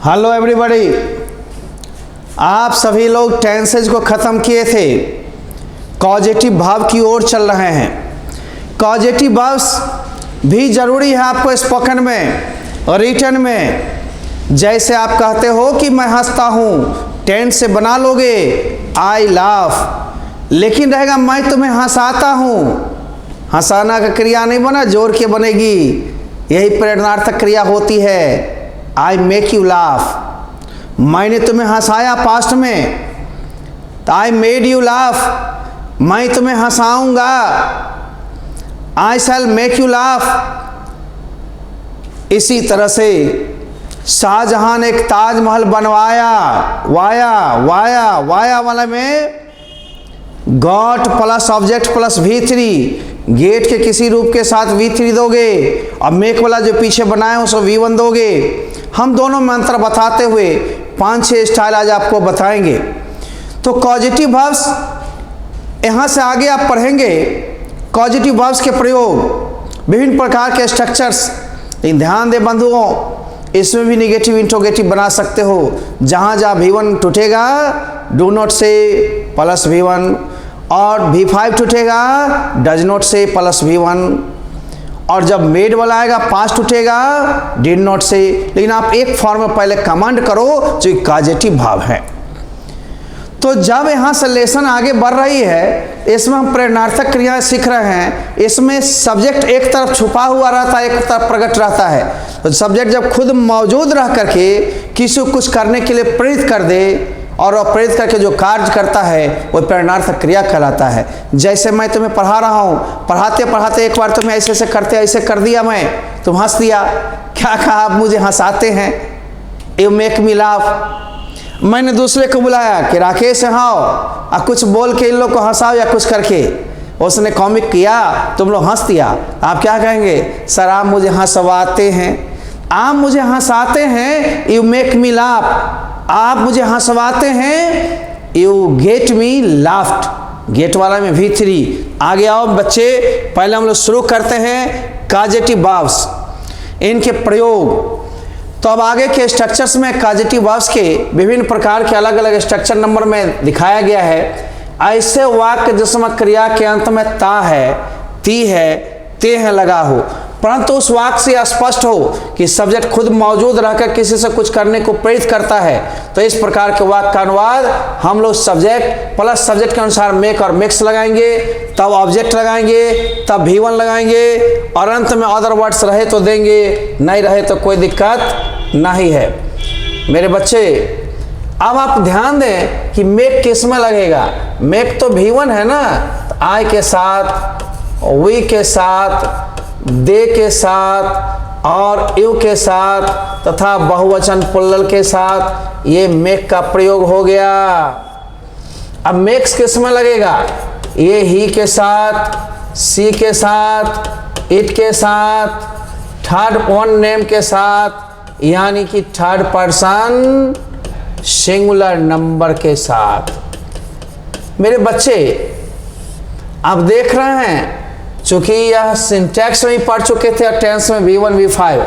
Hello everybody, आप सभी लोग टेंसेज को ख़त्म किए थे, कॉजेटिव भाव की ओर चल रहे हैं। कॉजेटिव वर्ब्स भी ज़रूरी है आपको स्पोकन में और रिटन में। जैसे आप कहते हो कि मैं हंसता हूँ, टेंस से बना लोगे आई लाफ, लेकिन रहेगा मैं तुम्हें हंसाता हूँ। हंसाना का क्रिया नहीं बना, जोर के बनेगी। यही प्रेरणार्थक क्रिया होती है, आई मेक यू लाफ। मैंने तुम्हें हंसाया पास्ट में, तो आई मेड यू लाफ, मैं तुम्हें हंसाऊंगा। आई शैल मेक यू लाफ। इसी तरह से शाहजहां ने एक ताजमहल बनवाया, वाया वाला में got plus object plus V3, get के किसी रूप के साथ V3 दोगे और मेक वाला जो पीछे बनाए उसको V1 दोगे। हम दोनों में अंतर बताते हुए 5-6 स्टाइल आज आपको बताएंगे। तो कॉजेटिव वर्ब्स यहाँ से आगे आप पढ़ेंगे। कॉजेटिव वर्ब्स के प्रयोग, विभिन्न प्रकार के स्ट्रक्चर्स, ध्यान दे बंधुओं, इसमें भी निगेटिव इंट्रोगेटिव बना सकते हो। जहाँ जहाँ V1 टूटेगा डू नॉट से प्लस V1, और V5 टूटेगा डज नॉट से प्लस V1, और जब मेड वाला आएगा पास्ट उठेगा डिड नॉट से। लेकिन आप एक फॉर्म में पहले कमांड करो जो कॉजेटिव भाव है। तो जब यहाँ से लेसन आगे बढ़ रही है, इसमें हम प्रेरणार्थक क्रियाएं सीख रहे हैं। इसमें सब्जेक्ट एक तरफ छुपा हुआ रहता है, एक तरफ प्रकट रहता है। तो सब्जेक्ट जब खुद मौजूद रह करके किसी को कुछ करने के लिए प्रेरित कर दे और प्रेरित करके जो कार्य करता है वो प्रेरणार्थक क्रिया कहलाता है। जैसे मैं तुम्हें पढ़ा रहा हूँ, पढ़ाते पढ़ाते एक बार तुम्हें ऐसे ऐसे करते ऐसे कर दिया, मैं तुम हंस दिया। क्या कहा? आप मुझे हंसाते हैं, यू मेक मी लाफ। मैंने दूसरे को बुलाया कि राकेश आओ और कुछ बोल के इन लोग को हंसाओ या कुछ करके, उसने कॉमिक किया, तुम लोग हंस दिया। आप क्या कहेंगे? सर आप मुझे हंसवाते हैं, आप मुझे हंसाते हैं, यू मेक मी लाफ। आप मुझे हंसवाते हैं, you get me laughed. Get वाला में V3। आगे आओ बच्चे, पहले हम लोग शुरू करते हैं कॉजेटिव वर्ब्स, इनके प्रयोग। तो अब आगे के स्ट्रक्चर्स में कॉजेटिव वर्ब्स के विभिन्न प्रकार के अलग अलग स्ट्रक्चर नंबर में दिखाया गया है। ऐसे वाक्य जिसमें क्रिया के अंत में ता है, ती है, ते है लगा हो, परंतु उस वाक्य से स्पष्ट हो कि सब्जेक्ट खुद मौजूद रहकर किसी से कुछ करने को प्रेरित करता है। तो इस प्रकार के वाक्य का अनुवाद हम लोग सब्जेक्ट प्लस सब्जेक्ट के अनुसार मेक और मिक्स लगाएंगे, तब ऑब्जेक्ट लगाएंगे, तब V1 लगाएंगे, और अंत में अदर वर्ड्स रहे तो देंगे, नहीं रहे तो कोई दिक्कत नहीं है। मेरे बच्चे अब आप ध्यान दें कि मेक किस में लगेगा। मेक तो V1 है ना, आई के साथ, वी के साथ, दे के साथ और यू के साथ तथा बहुवचन प्लुरल के साथ ये मेक का प्रयोग हो गया। अब मेक्स किस में लगेगा? ये ही के साथ, सी के साथ, इट के साथ, थर्ड वन नेम के साथ, यानी कि थर्ड पर्सन सिंगुलर नंबर के साथ। मेरे बच्चे आप देख रहे हैं, चूंकि यह सिंटैक्स में ही पढ़ चुके थे और टेंस में V1 V5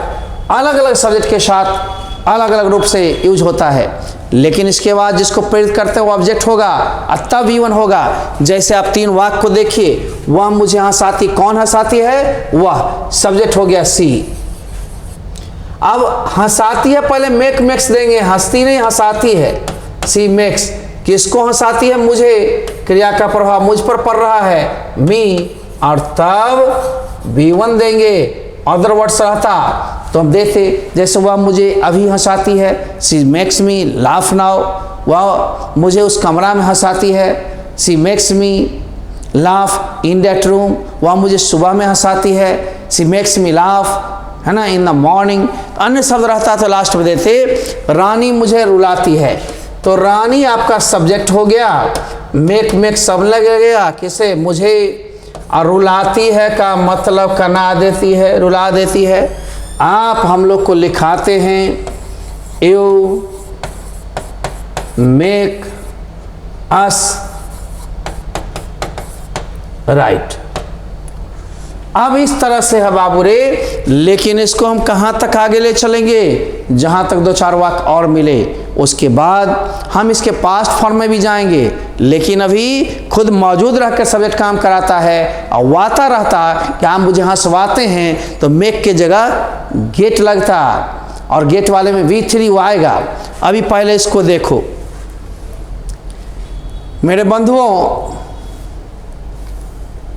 अलग अलग सब्जेक्ट के साथ अलग अलग रूप से यूज होता है। लेकिन इसके बाद जिसको प्रेरित करते हैं वो ऑब्जेक्ट होगा और तब V1 होगा। जैसे आप 3 वाक्य को देखिए, वह मुझे हंसाती, कौन हंसाती है? वह, सब्जेक्ट हो गया C। अब हंसाती है पहले मेक मेक्स देंगे, हंसती नहीं हंसाती है, सी मेक्स। किसको हंसाती है? मुझे, क्रिया का प्रभाव मुझ पर पड़ रहा है, मी, और तब V1 देंगे। अदर वर्ड्स रहता तो हम देते, जैसे वह मुझे अभी हंसाती है, she makes me laugh now. वह मुझे उस कमरा में हंसाती है, she makes me laugh in that room. वह मुझे सुबह में हंसाती है, सी मेक्स मी लाफ, है ना, इन द मॉर्निंग। अन्य शब्द रहता तो लास्ट में देते, रानी मुझे रुलाती है। तो रानी आपका सब्जेक्ट हो गया, मेक सब लगेगा किसे? मुझे। और रुलाती है का मतलब कना देती है, रुला देती है। आप हम लोग को लिखाते हैं, यू मेक अस राइट। अब इस तरह से है बाबू रे, लेकिन इसको हम कहाँ तक आगे ले चलेंगे? जहाँ तक 2-4 वाक्य और मिले, उसके बाद हम इसके पास्ट फॉर्म में भी जाएंगे। लेकिन अभी खुद मौजूद रहकर सब्जेक्ट काम कराता है और वाता रहता कि आप मुझे हंसवाते हैं, तो मेक के जगह गेट लगता और गेट वाले में V3 वो आएगा। अभी पहले इसको देखो मेरे बंधुओं,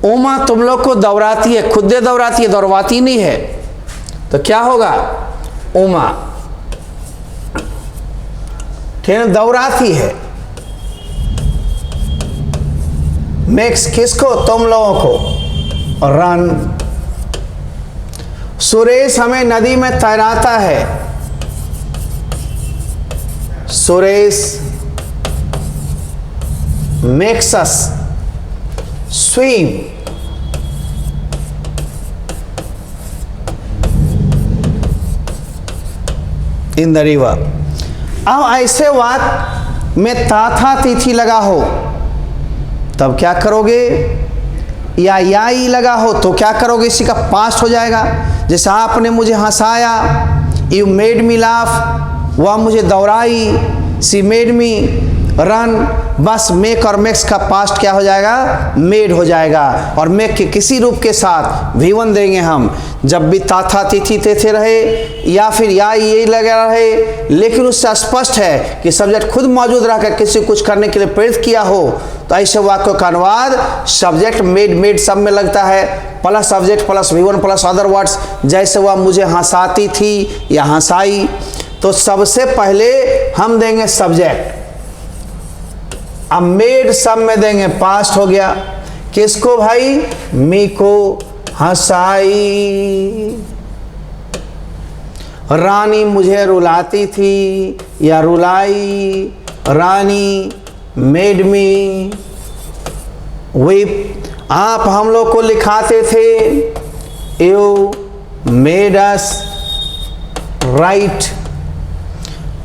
उमा तुम लोग को दौड़ाती है, खुद दौड़ाती है, दौड़वाती नहीं है, तो क्या होगा? उमा ठीक है, दौड़ाती है। मेक्स किसको? तुम लोगों को। रन। सुरेश हमें नदी में तैराता है। Suresh makes us swim. In the river. अब ऐसे वाक्य में था तिथि लगा हो तब क्या करोगे? या ई लगा हो तो क्या करोगे? इसी का पास्ट हो जाएगा। जैसे आपने मुझे हंसाया, यू मेड मी लाफ, वह मुझे दौड़ाई, सी मेड मी रन। बस मेक और मेक्स का पास्ट क्या हो जाएगा? मेड हो जाएगा। और मेक के किसी रूप के साथ V1 देंगे हम जब भी था तिथि थे रहे या फिर या ये लगा रहे, लेकिन उससे स्पष्ट है कि सब्जेक्ट खुद मौजूद रहकर किसी कुछ करने के लिए प्रेरित किया हो, तो ऐसे वाक्यों का अनुवाद सब्जेक्ट मेड सब में लगता है, plus subject plus V1 plus other words. जैसे वह मुझे हंसाती थी या हंसाई, तो सबसे पहले हम देंगे सब्जेक्ट। अब मेड सब में देंगे, पास्ट हो गया। किसको भाई? मी को हंसाई। रानी मुझे रुलाती थी या रुलाई, रानी मेड मी वीप। आप हम लोग को लिखाते थे, you made us right.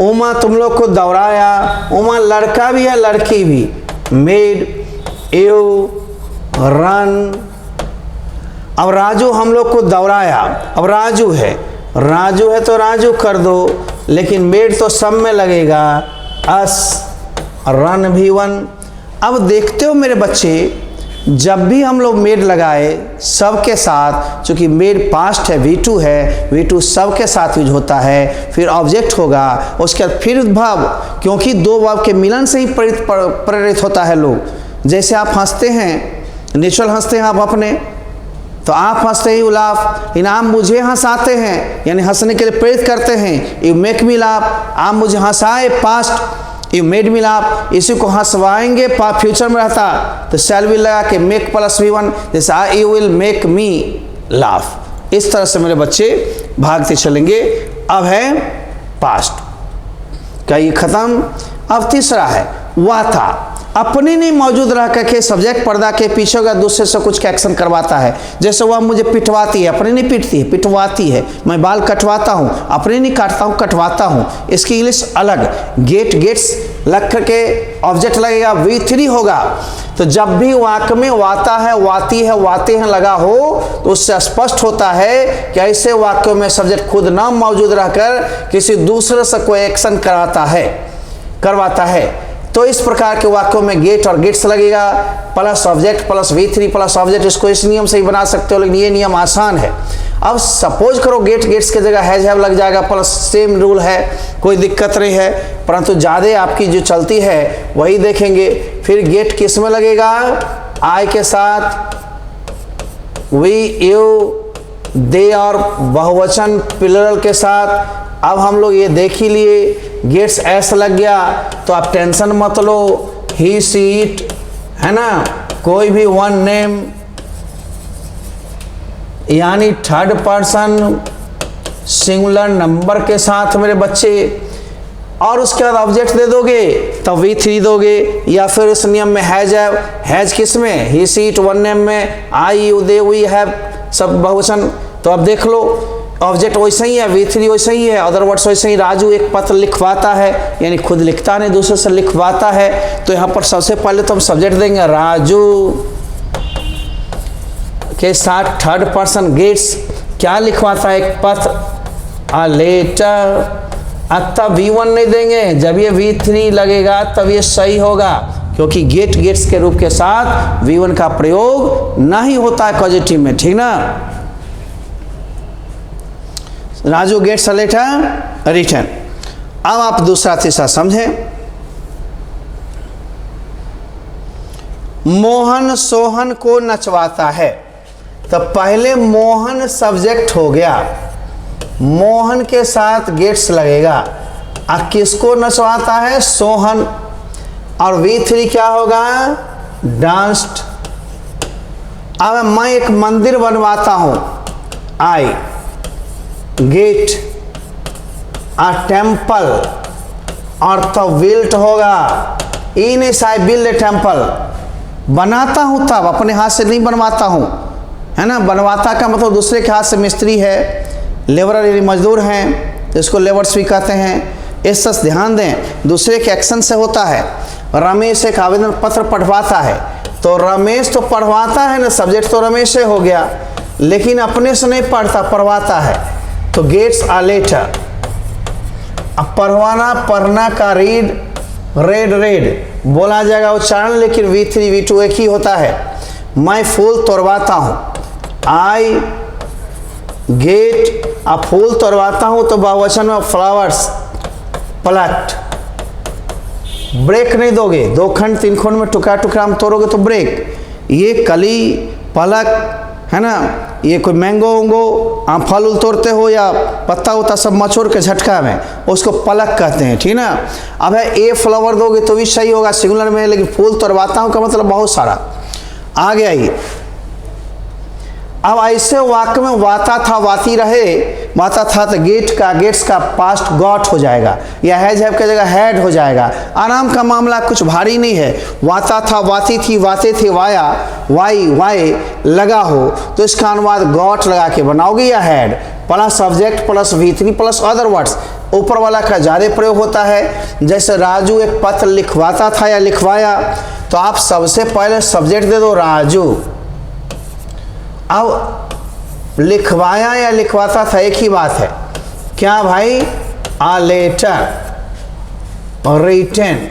Uma तुम लोग को दौड़ाया। उमा लड़का भी है लड़की भी। Made you run. अब राजू हम लोग को दौड़ाया। अब राजू है तो राजू कर दो, लेकिन मेड तो सब में लगेगा। अस रन V1। अब देखते हो मेरे बच्चे, जब भी हम लोग मेड लगाए सबके साथ, चूंकि मेड पास्ट है, V2 है, V2 सबके साथ यूज होता है, फिर ऑब्जेक्ट होगा, उसके बाद फिर भाव, क्योंकि दो भाव के मिलन से ही प्रेरित होता है लोग। जैसे आप हंसते हैं, नेचुरल हंसते हैं आप अपने, तो आप हंसते ही लाफ। इनाम मुझे हंसाते हैं यानी हंसने के लिए प्रेरित करते हैं, यू मेक मी लाफ। आप मुझे हंसाए, past, you made me laugh. इसी को हंसवाएंगे फ्यूचर में रहता तो शैल विल लगा के मेक प्लस V1, जैसे you will make me laugh. इस तरह से मेरे बच्चे भागते चलेंगे। अब है पास्ट का ये खत्म। अब तीसरा है वाता। अपने नहीं मौजूद रह करके सब्जेक्ट पर्दा के पीछे का दूसरे से कुछ एक्शन करवाता है। जैसे वह मुझे पिटवाती है, अपने नहीं पिटती है, पिटवाती है। मैं बाल कटवाता हूँ, अपने नहीं काटता हूँ, कटवाता हूँ। इसकी इंग्लिश अलग। गेट्स लग करके ऑब्जेक्ट लगेगा, V3 होगा। तो जब भी वाक्य में वाता है, वाती है, वाते हैं लगा हो, तो उससे स्पष्ट होता है कि ऐसे वाक्यों में सब्जेक्ट खुद ना मौजूद रहकर किसी दूसरे से कोई एक्शन करवाता है। तो इस प्रकार के वाक्यों में गेट और गेट्स लगेगा, plus object plus V3 plus object. इसको इस नियम से ही बना सकते हो, लेकिन ये नियम आसान है। अब सपोज करो गेट्स के जगह हैव लग जाएगा, प्लस सेम रूल है, कोई दिक्कत नहीं है, परंतु ज़्यादा आपकी जो चलती है वही देखेंगे। फिर गेट किस में लगेगा? आई के साथ, वी, यू, दे और बहुवचन प्लुरल के साथ। अब हम लोग ये देख ही लिए, गेट्स एस लग गया तो आप टेंशन मत लो, ही सी इट है ना, कोई भी वन नेम यानी थर्ड पर्सन सिंगुलर नंबर के साथ मेरे बच्चे। और उसके बाद ऑब्जेक्ट दे दोगे तब V3 दोगे, या फिर इस नियम में हैज किस में? ही सी इट वन नेम में, आई यू दे वी हैव सब बहुवचन। तो अब देख लो ऑब्जेक्ट वैसे ही है, V3 वैसे ही है, अदर वर्ड्स वैसे ही। राजू एक पत्र लिखवाता है यानी खुद लिखता नहीं, दूसरे से लिखवाता है। तो यहाँ पर सबसे पहले तो हम सब्जेक्ट देंगे राजू के साथ थर्ड पर्सन गेट्स क्या लिखवाता है? एक पत्र, अ लेटर। तब V1 नहीं देंगे, जब ये V3 लगेगा तब ये सही होगा, क्योंकि गेट्स के रूप के साथ V1 का प्रयोग नहीं होता है पॉजिटिव में, ठीक ना। Raju gets a letter written. अब आप दूसरा तीसरा समझें। मोहन सोहन को नचवाता है, तो पहले मोहन सब्जेक्ट हो गया, मोहन के साथ गेट्स लगेगा। अब किसको नचवाता है? सोहन। और V3 क्या होगा? डांस्ड। अब मैं एक मंदिर बनवाता हूं, आई गेट अ टेम्पल, और तो बिल्ट होगा, इन इस आई बिल्ड ए टेम्पल। बनाता हूं तब, अपने हाथ से नहीं बनवाता हूं, है ना। बनवाता का मतलब दूसरे के हाथ से, मिस्त्री है, लेबर यानी मजदूर हैं, तो इसको लेबर्स भी कहते हैं। इस सच ध्यान दें, दूसरे के एक्शन से होता है। रमेश एक आवेदन पत्र पढ़वाता है, तो रमेश तो पढ़वाता है ना, सब्जेक्ट तो रमेश से हो गया, लेकिन अपने से नहीं पढ़ता, पढ़वाता है, तो गेट्स अ लेटर। अब पढ़वाना, पढ़ना का रीड, रेड रेड बोला जाएगा उच्चारण, लेकिन V3 V2 एक ही होता है। मैं फूल तोड़वाता हूं, आई गेट अ फूल तोड़वाता हूं, तो बहुवचन में फ्लावर्स प्लक्ड। ब्रेक नहीं दोगे, 2 खंड 3 खंड में टुकड़ा टुकड़ा में तोड़ोगे तो ब्रेक। ये कली पलक है ना, ये कोई मैंगो उंगो आप फल उल तोड़ते हो या पत्ता उता सब मचोड़ के झटका में, उसको पलक कहते हैं, ठीक ना। अब है ए फ्लावर दोगे तो भी सही होगा सिंगुलर में, लेकिन फूल तोड़वाता हूं का मतलब बहुत सारा। आगे आइए। अब ऐसे वाक्य में वाता था वाती रहे, वाता था तो गेट्स का पास्ट गॉट हो जाएगा, या हैज हैव की जगह हैड हो जाएगा। आराम का मामला, कुछ भारी नहीं है। वाता था वाती थी, वाते थे वाया, वाई लगा हो, तो इसका अनुवाद गॉट लगा के बनाओगे, या had plus subject plus V3 plus other words. ऊपर वाला का ज़्यादा प्रयोग होता है। जैसे राजू एक पत्र लिखवाता था या लिखवाया, तो आप सबसे पहले सब्जेक्ट दे दो राजू। अब लिखवाया या लिखवाता था एक ही बात है, क्या भाई? A letter written.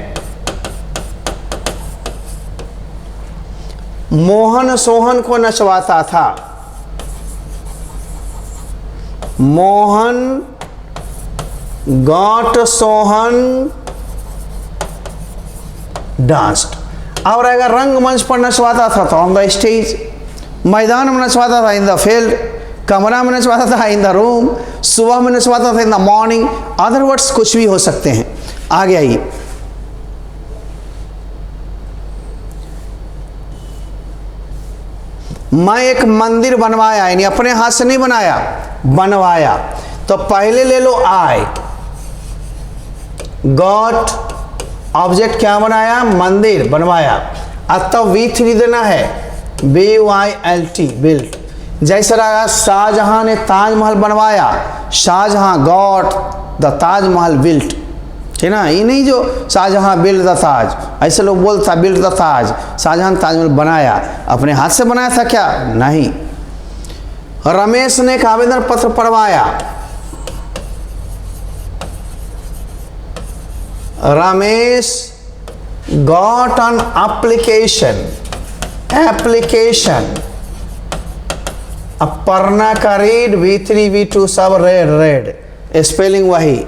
Mohan Sohan को नचवाता था, मोहन गॉट सोहन डांस्ड। अब रहेगा रंगमंच पर नचवाता था, तो ऑन द स्टेज। मैदान में नचवाता था, इन द फील्ड। कमरा में नचवाता था, इन द रूम। सुबह में नचवाता था, in the morning. Other words कुछ भी हो सकते हैं। आगे आइए। मैं एक मंदिर बनवाया, यानी अपने हाथ से नहीं बनाया, बनवाया, तो पहले ले लो आई गॉट, ऑब्जेक्ट क्या बनाया? मंदिर बनवाया। अब तो V3 देना है, BYLT बिल्ट। जैसे रहा शाहजहां ने ताजमहल बनवाया, Shahjahan got the Taj Mahal built, ठीक ना। ये नहीं जो शाहजहां बिल्ड द ताज, ऐसे लोग बोलता बिल्ड द ताज, शाहजहां ताजमहल बनाया, अपने हाथ से बनाया था क्या? नहीं। रमेश ने एक आवेदन पत्र पढ़वाया, रमेश गॉट एन एप्लीकेशन, अब पढ़ना का रीड, V3 V2 सब रेड, स्पेलिंग वही।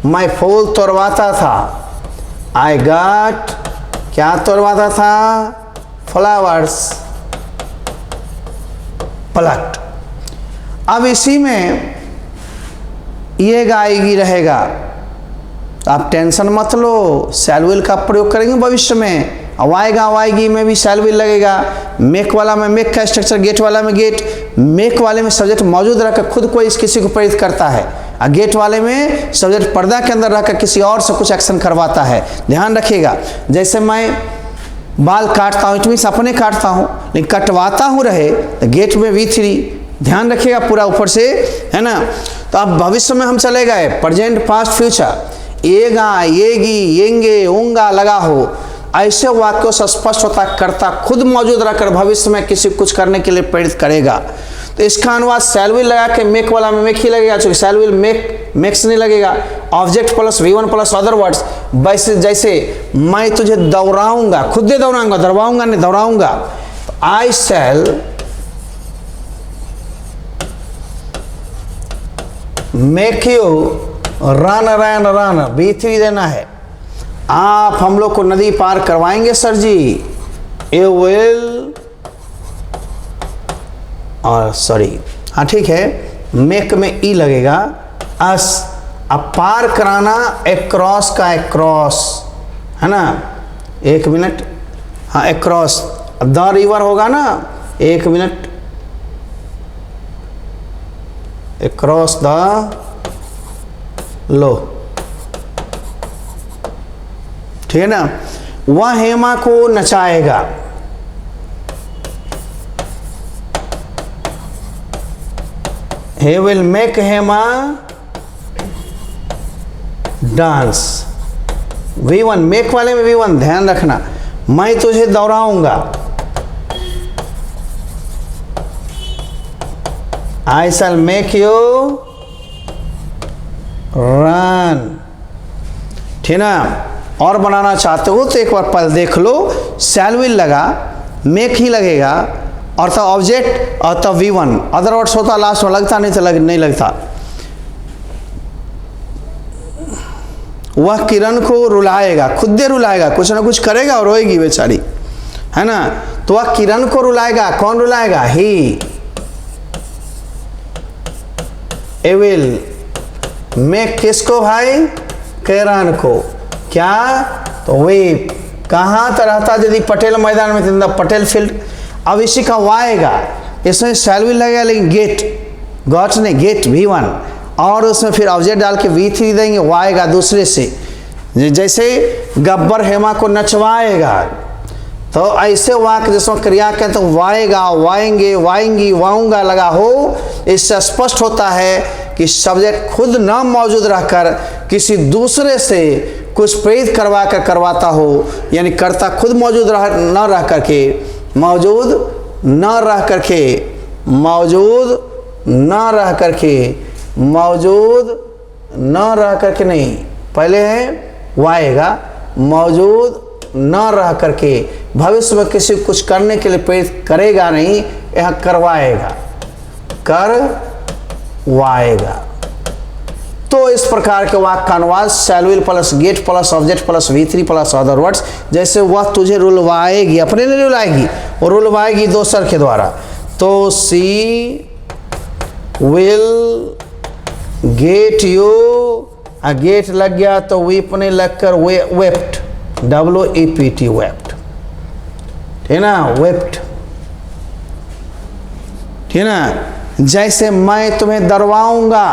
मैं फूल तोड़वाता था, आई गॉट क्या तोड़वाता था? Flowers plucked. अब इसी में ये गाएगी रहेगा, आप टेंशन मत लो, शैल विल का प्रयोग करेंगे भविष्य में। आएगा आएगी में भी शैल विल लगेगा। मेक वाला में मेक का स्ट्रक्चर, गेट वाला में गेट, मेक वाले में सब्जेक्ट मौजूद रहकर खुद कोई किसी को प्रेरित करता है, और गेट वाले में सब्जेक्ट पर्दा के अंदर रहकर किसी और से कुछ एक्शन करवाता है। ध्यान रखिएगा। जैसे मैं बाल काटता हूँ, इट मीन्स अपने काटता हूँ, लेकिन कटवाता हूँ रहे तो गेट में V3, ध्यान रखिएगा पूरा ऊपर से, है ना। तो अब भविष्य में हम चले गए, प्रेजेंट पास्ट फ्यूचर, येगा येगी येंगे ओंगा लगा हो, ऐसे वाक्यों से स्पष्ट होता कर्ता खुद मौजूद रहकर भविष्य में किसी कुछ करने के लिए प्रेरित करेगा। तो तो इसका अनुवाद शैल विल लगा के मेक वाला में मेक ही लगेगा, चूंकि शैल विल मेक्स नहीं लगेगा। Object plus V1 plus other words, वैसे जैसे मैं तुझे दौड़ाऊंगा, खुद दे दौड़ाऊंगा, दौड़ाऊंगा नहीं, दौड़ाऊंगा। I shall make you run run run, V3 देना है। आप हम लोग को नदी पार करवाएंगे सर जी, यू विल, और सॉरी हाँ ठीक है, मेक में ई लगेगा, अस, अब पार कराना एक्रॉस का एक्रॉस है ना, एक मिनट, हाँ एक्रॉस, अब द रिवर होगा ना, एक मिनट, एक्रॉस द, लो ठीक है ना। वह हेमा को नचाएगा, he will make Hema dance. V1 make वाले में V1 ध्यान रखना, मैं तुझे दौड़ाऊंगा, I shall make you run, ठीक ना। और बनाना चाहते हो तो एक बार पहले देख लो, शैल विल लगा, मेक ही लगेगा, और था ऑब्जेक्ट और था V1, अदर वर्ड्स होता लास्ट में, लगता नहीं तो नहीं लगता। वह किरण को रुलाएगा, खुद दे रुलाएगा, कुछ ना कुछ करेगा और रोएगी बेचारी, है ना। तो वह किरण को रुलाएगा, कौन रुलाएगा, ही। ए विल मेक किसको भाई, किरण को, क्या, तो वे कहाँ तो रहता यदि पटेल मैदान में, तो पटेल फील्ड। अब इसी का वाएगा, इसमें शैल विल लगेगा, लेकिन गेट, गॉट नहीं, गेट V1, और उसमें फिर ऑब्जेक्ट डाल के V3 देंगे, वाएगा दूसरे से। जैसे गब्बर हेमा को नचवाएगा, तो ऐसे वाक्य जिसमें क्रिया के तो वाएगा, वाएंगे, वाएंगी, वाऊंगा लगा हो, इससे स्पष्ट होता है कि सब्जेक्ट खुद न मौजूद रहकर किसी दूसरे से कुछ प्रेरित करवा कर करवाता हो, यानी कर्ता खुद मौजूद न रह करके, मौजूद न रह करके, मौजूद न रह करके, मौजूद न रह करके नहीं, पहले है वाएगा, मौजूद न रह करके, भविष्य में किसी कुछ करने के लिए प्रेरित करेगा नहीं, यह करवाएगा, करवाएगा। तो इस प्रकार के वाक्य का अनुवाद शैल will plus gate plus object plus V3 plus other words, जैसे वह तुझे रुलवाएगी, अपने नहीं रुलाएगी, और रुलवाएगी दोसर के द्वारा। तो सी विल गेट यू, गेट लग गया तो वीप ने लगकर वेप्ट, WEPT वेप्ट, ठीक ना, वेप्ट, ठीक ना। जैसे मैं तुम्हें दरवाऊंगा,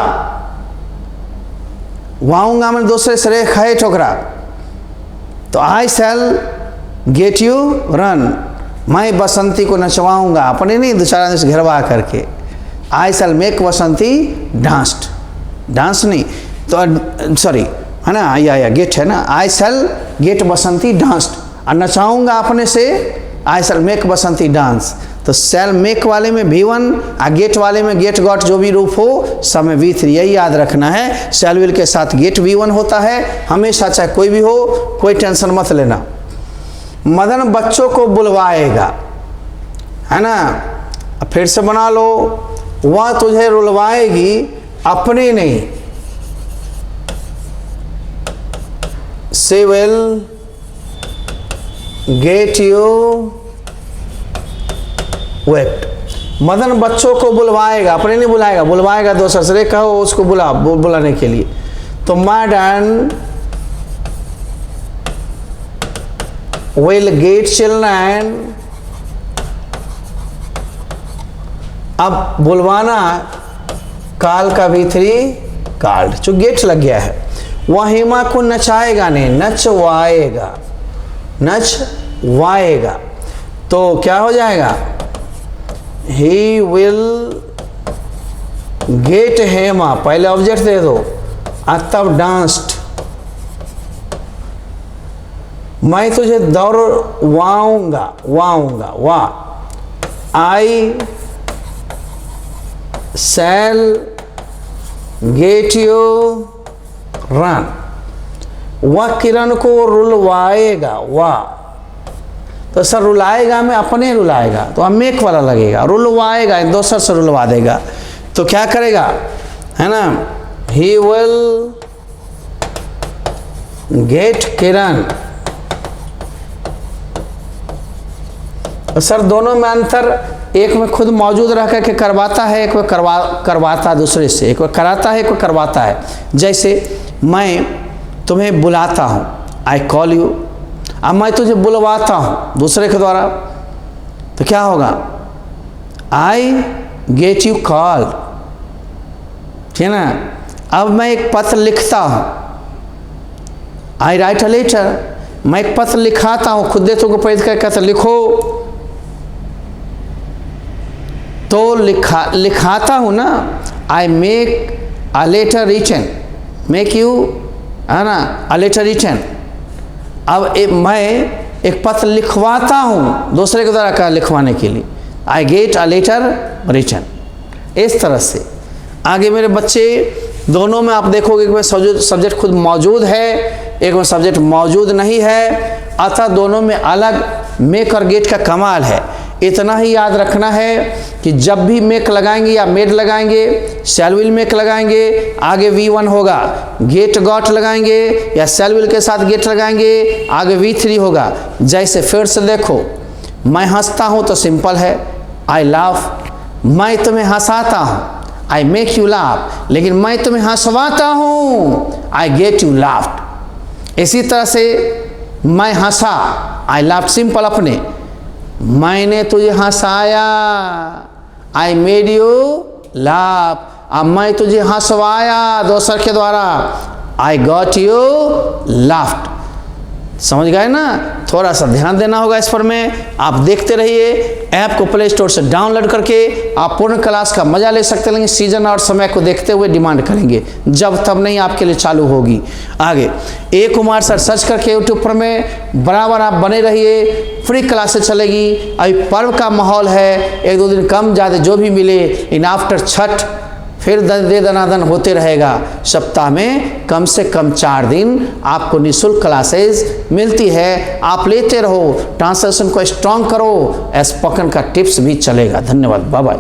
वाऊंगा मैंने दूसरे से रेखा है ठोकरा, तो आई शैल गेट यू रन, मैं बसंती को नचवाऊंगा, अपने नहीं दूसरा से घेरवा करके। आई शैल मेक बसंती डांस्ड, डांस नहीं तो सॉरी है ना, या गेट है ना, आई शैल गेट बसंती डांस्ड, और नचाऊंगा अपने से, आई शैल मेक बसंती डांस। तो शैल मेक वाले में V1 और गेट वाले में गेट गॉट जो भी रूप हो सब में V3, यही याद रखना है। शैल विल के साथ गेट V1 होता है हमेशा, चाहे कोई भी हो, कोई टेंशन मत लेना। मदन बच्चों को बुलवाएगा, है ना, फिर से बना लो, वह तुझे रुलवाएगी, अपने नहीं, she will get you wet। Madan बच्चों को बुलवाएगा, अपने नहीं बुलाएगा, बुलवाएगा दूसरे से, कहो उसको बुलाने के लिए। तो मदन will get children, अब बुलवाना काल का V3 कार्ड, जो गेट लग गया है। वह हेमा को नचाएगा नहीं, नचवाएगा, नचवाएगा, तो क्या हो जाएगा, ही विल गेट हेमा, पहले ऑब्जेक्ट दे दो, तब डांस्ड, मैं तुझे दौड़वाऊंगा, वाऊंगा, वाह, आई shall get you run। वह किरण को रुलवाएगा। वह तो सर रुलाएगा में अपने रुलाएगा तो अब मेक वाला लगेगा, रुलवाएगा दूसर से रुलवा देगा तो क्या करेगा, है ना, he will get किरण। तो सर दोनों में अंतर, एक में खुद मौजूद रह करके करवाता है, एक में करवाता दूसरे से, एक में कराता है, एक में करवाता है। जैसे मैं तुम्हें बुलाता हूँ, आई कॉल यू, अब मैं तुझे बुलवाता हूँ दूसरे के द्वारा तो क्या होगा, आई गेट यू कॉल, ठीक है ना। अब मैं एक पत्र लिखता हूँ, आई राइट अ लेटर, मैं एक पत्र लिखाता हूँ, खुद तो को प्रेरित करके कहता लिखो, तो लिखाता हूँ ना, I make a letter written, make you, है ना, अ लेटर रिटन। अब मैं एक पत्र लिखवाता हूँ दूसरे के द्वारा का लिखवाने के लिए, I get a letter written. इस तरह से आगे मेरे बच्चे दोनों में आप देखोगे कि सब्जेक्ट खुद मौजूद है, एक में सब्जेक्ट मौजूद नहीं है, अतः दोनों में अलग मेक और गेट का कमाल है। इतना ही याद रखना है कि जब भी मेक लगाएंगे या मेड लगाएंगे, शैल विल मेक लगाएंगे, आगे V1 होगा, गेट गॉट लगाएंगे या शैल विल के साथ गेट लगाएंगे, आगे V3 होगा। जैसे फिर से देखो, मैं हंसता हूँ तो सिंपल है आई लाफ, मैं तुम्हें हंसाता हूँ आई मेक यू लाफ, लेकिन मैं तुम्हें हंसवाता हूँ आई गेट यू लाफ्ड। इसी तरह से मैं हंसा, आई लाफ्ड सिंपल अपने, मैंने तुझे हंसाया, आई मेड यू लाफ, अब मैं तुझे हंसवाया दूसर के द्वारा, आई गॉट यू लाफ्ड। समझ गए ना, थोड़ा सा ध्यान देना होगा इस पर में। आप देखते रहिए, ऐप को प्ले स्टोर से डाउनलोड करके आप पूर्ण क्लास का मजा ले सकते, लेकिन सीजन और समय को देखते हुए डिमांड करेंगे, जब तब नहीं आपके लिए चालू होगी। आगे ए कुमार सर सर्च करके यूट्यूब पर में बराबर आप बने रहिए, फ्री क्लासेस चलेगी। अभी पर्व का माहौल है, एक दो दिन कम ज़्यादा जो भी मिले, इन आफ्टर छठ फिर दे दनादन होते रहेगा। सप्ताह में कम से कम 4 दिन आपको निःशुल्क क्लासेस मिलती है, आप लेते रहो, ट्रांसलेशन को स्ट्रॉन्ग करो, स्पोकन का टिप्स भी चलेगा। धन्यवाद, बाय बाय।